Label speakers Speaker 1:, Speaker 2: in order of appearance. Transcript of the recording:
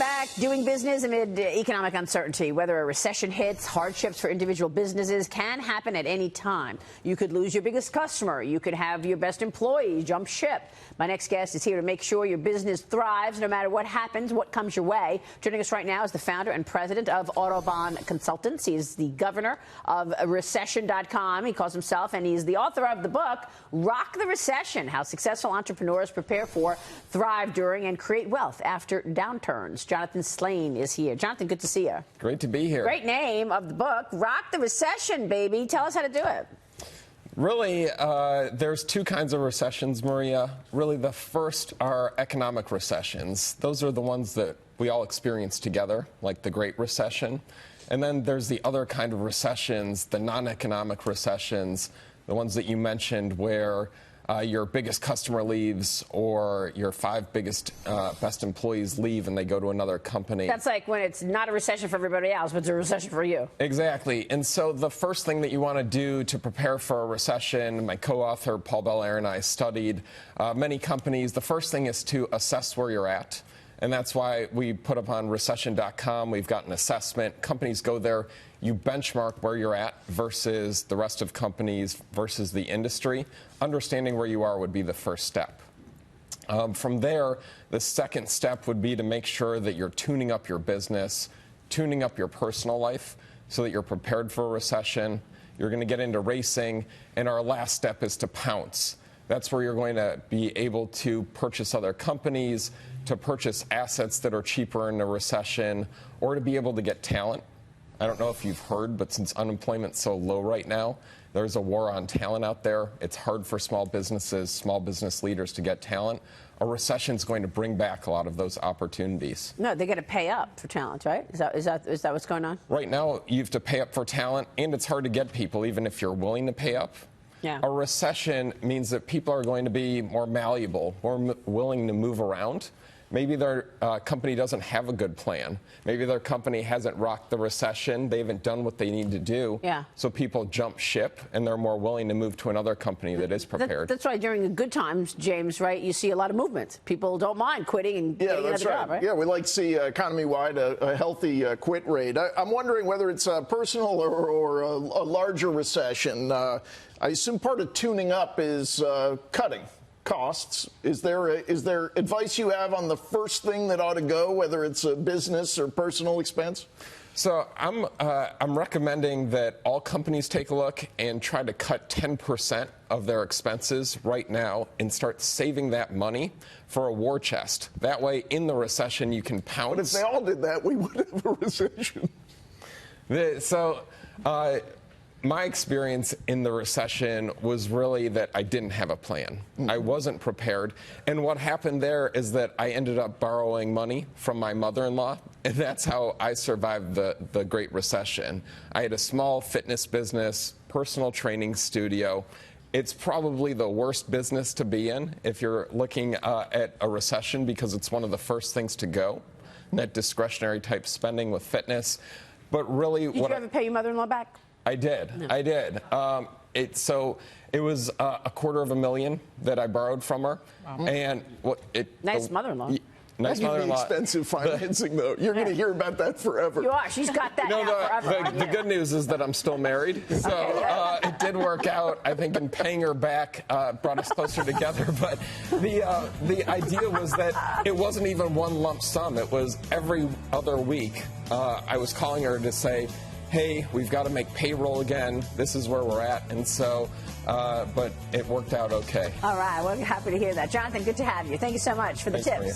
Speaker 1: back. Doing business amid economic uncertainty. Whether a recession hits, hardships for individual businesses can happen at any time. You could lose your biggest customer. You could have your best employee jump ship. My next guest is here to make sure your business thrives no matter what happens, what comes your way. Joining us right now is the founder and president of Autobahn Consultants. He is the governor of Recession.com. He calls himself, and he's the author of the book, Rock the Recession: How Successful Entrepreneurs Prepare for, Thrive During, and Create Wealth After Downturns. Jonathan Slane is here. Jonathan, good to see you.
Speaker 2: Great to be here.
Speaker 1: Great name of the book, Rock the Recession, baby. Tell us how to do it.
Speaker 2: Really, there's two kinds of recessions, Maria. Really, the first are economic recessions. Those are the ones that we all experience together, like the Great Recession. And then there's the other kind of recessions, the non-economic recessions, the ones that you mentioned where your biggest customer leaves or your five biggest, best employees leave and they go to another company.
Speaker 1: That's like when it's not a recession for everybody else, but it's a recession for you.
Speaker 2: Exactly. And so the first thing that you want to do to prepare for a recession, my co-author Paul Belair and I studied many companies. The first thing is to assess where you're at. And that's why we put up on Recession.com, we've got an assessment. Companies go there, you benchmark where you're at versus the rest of companies versus the industry. Understanding where you are would be the first step. From there, the second step would be to make sure that you're tuning up your business, tuning up your personal life so that you're prepared for a recession. You're going to get into racing, and our last step is to pounce. That's where you're going to be able to purchase other companies, to purchase assets that are cheaper in a recession, or to be able to get talent. I don't know if you've heard, but since unemployment's so low right now, there's a war on talent out there. It's hard for small businesses, small business leaders to get talent. A recession is going to bring back a lot of those opportunities.
Speaker 1: No, they got to pay up for talent, right? Is that what's going on?
Speaker 2: Right now, you have to pay up for talent, and it's hard to get people, even if you're willing to pay up.
Speaker 1: Yeah.
Speaker 2: A recession means that people are going to be more malleable, more willing to move around. Maybe their company doesn't have a good plan. Maybe their company hasn't rocked the recession. They haven't done what they need to do.
Speaker 1: Yeah.
Speaker 2: So people jump ship, and they're more willing to move to another company that is prepared.
Speaker 1: That's right. During the good times, James, right, you see a lot of movement. People don't mind quitting and getting another job, right?
Speaker 3: Yeah, we like to see economy-wide a healthy quit rate. I'm wondering whether it's personal or a larger recession. I assume part of tuning up is cutting costs. Is there advice you have on the first thing that ought to go, whether it's a business or personal expense?
Speaker 2: So I'm recommending that all companies take a look and try to cut 10% of their expenses right now and start saving that money for a war chest. That way, in the recession, you can pounce.
Speaker 3: But if they all did that, we would have a recession.
Speaker 2: My experience in the recession was really that I didn't have a plan. I wasn't prepared. And what happened there is that I ended up borrowing money from my mother-in-law, and that's how I survived the Great Recession. I had a small fitness business, personal training studio. It's probably the worst business to be in if you're looking at a recession because it's one of the first things to go, that discretionary type spending with fitness. But really,
Speaker 1: Did you ever pay your mother-in-law back?
Speaker 2: I did. No. I did. It was $250,000 that I borrowed from her, and
Speaker 1: nice mother-in-law.
Speaker 2: Nice mother-in-law.
Speaker 3: Expensive financing, though. You're going to hear about that forever.
Speaker 1: You are. She's got that forever.
Speaker 2: The good news is that I'm still married, so it did work out. I think in paying her back brought us closer together. But the idea was that it wasn't even one lump sum. It was every other week. I was calling her to say, hey, we've got to make payroll again. This is where we're at. And so, but it worked out okay.
Speaker 1: All right. Well, happy to hear that. Jonathan, good to have you. Thank you so much for the tips. Maria.